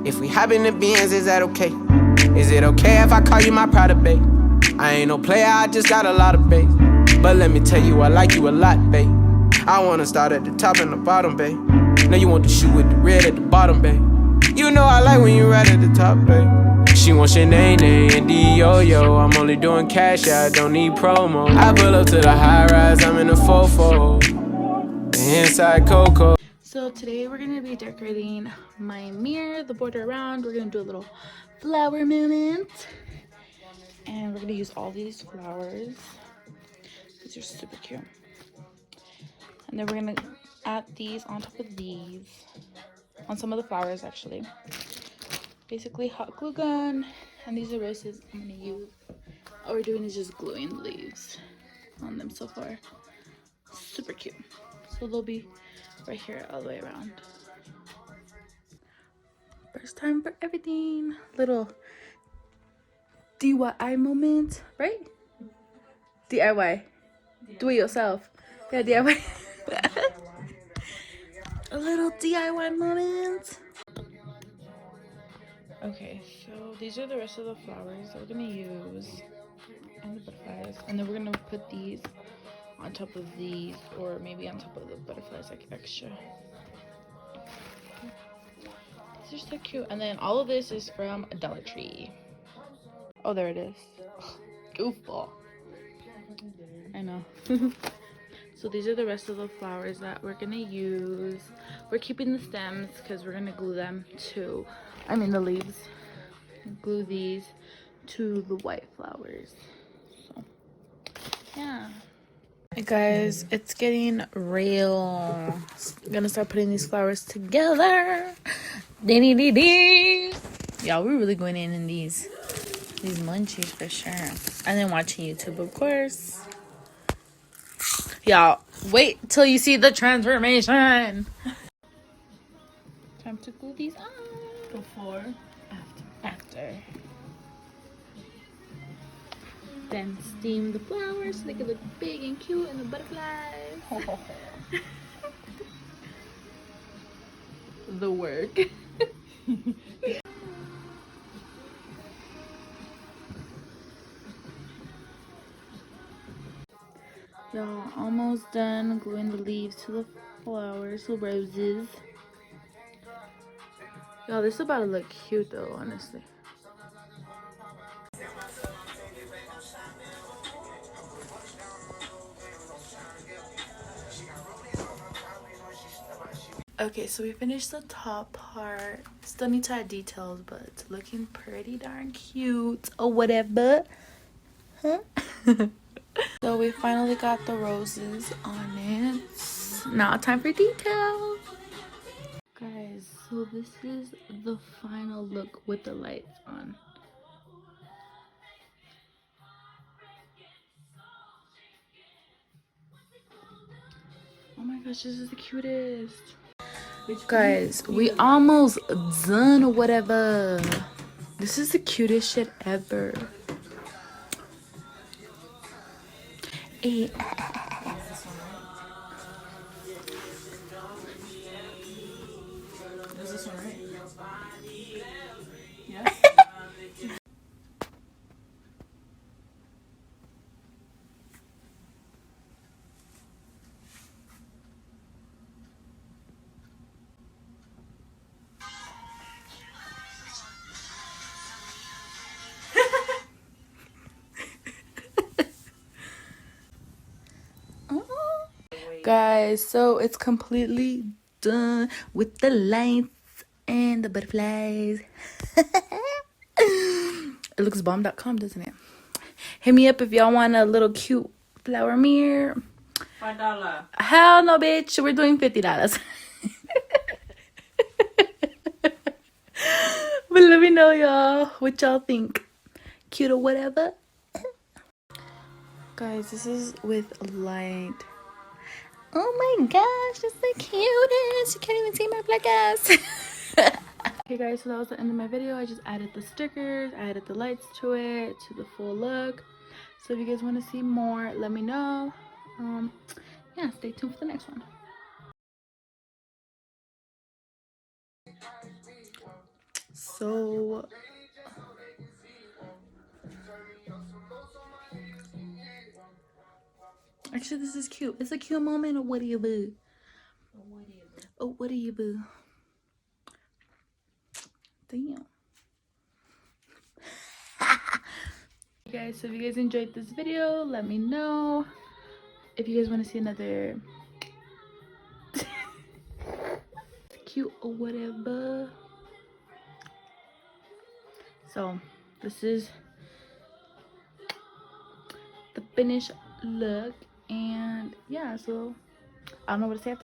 If we hop in the Benz, is that okay? Is it okay if I call you my pride, babe? I ain't no player, I just got a lot of babe. But let me tell you, I like you a lot, babe. I wanna start at the top and the bottom, babe. Now you want the shoe with the red at the bottom, babe. You know I like when you right at the top, babe. She wants your name and D-Yo-Yo. I'm only doing cash, I don't need promo. I pull up to the high rise, I'm in the fofo. The inside Coco. So today we're gonna be decorating my mirror, the border around. We're gonna do a little flower moment. And we're gonna use all these flowers. These are super cute. And then we're gonna add these on top of these. On some of the flowers actually. Basically hot glue gun. And these are roses I'm gonna use. All we're doing is just gluing the leaves on them so far. Super cute. So they'll be right here all the way around. First time for everything. Little DIY moment, right? DIY. Do it yourself. Yeah, DIY. A little DIY moment. Okay, so these are the rest of the flowers that we're gonna use. And the butterflies. And then we're gonna put these on top of these, or maybe on top of the butterflies, like extra. These are so cute. And then all of this is from Dollar Tree. Oh, there it is. Goofball. I know. So these are the rest of the flowers that we're gonna use. We're keeping the stems because we're gonna glue them to, the leaves. Glue these to the white flowers. So, yeah. Hey guys, it's getting real. I'm gonna start putting these flowers together. Dee. Y'all, we're really going in these munchies for sure. And then watching YouTube, of course. Y'all, wait till you see the transformation. Time to glue these on. Before, after. Then steam the flowers so they can look big and cute, and the butterflies. The work. Y'all, almost done gluing the leaves to the flowers, the roses. Y'all, this is about to look cute though, honestly. Okay, so we finished the top part. Still need to add details, but it's looking pretty darn cute or whatever. Huh? So we finally got the roses on it. Now time for details. Guys, so this is the final look with the lights on. Oh my gosh, this is the cutest. Guys, we almost done or whatever. This is the cutest shit ever. Hey. Is this one right? Yeah. Guys, so it's completely done with the lights and the butterflies. It looks bomb.com, doesn't it? Hit me up if y'all want a little cute flower mirror. $5. Hell no, bitch. We're doing $50. But let me know, y'all, what y'all think. Cute or whatever. Guys, this is with light. Oh my gosh, that's the cutest. You can't even see my black ass. Okay guys, so that was the end of my video. I just added the stickers, I added the lights to it, to the full look. So if you guys want to see more, let me know. Yeah, stay tuned for the next one. So actually, this is cute. It's a cute moment. Or what do you boo? Oh, what do you boo? Damn. Guys, so if you guys enjoyed this video, let me know. If you guys want to see another cute or whatever. So this is the finished look, and yeah, so I don't know what to say after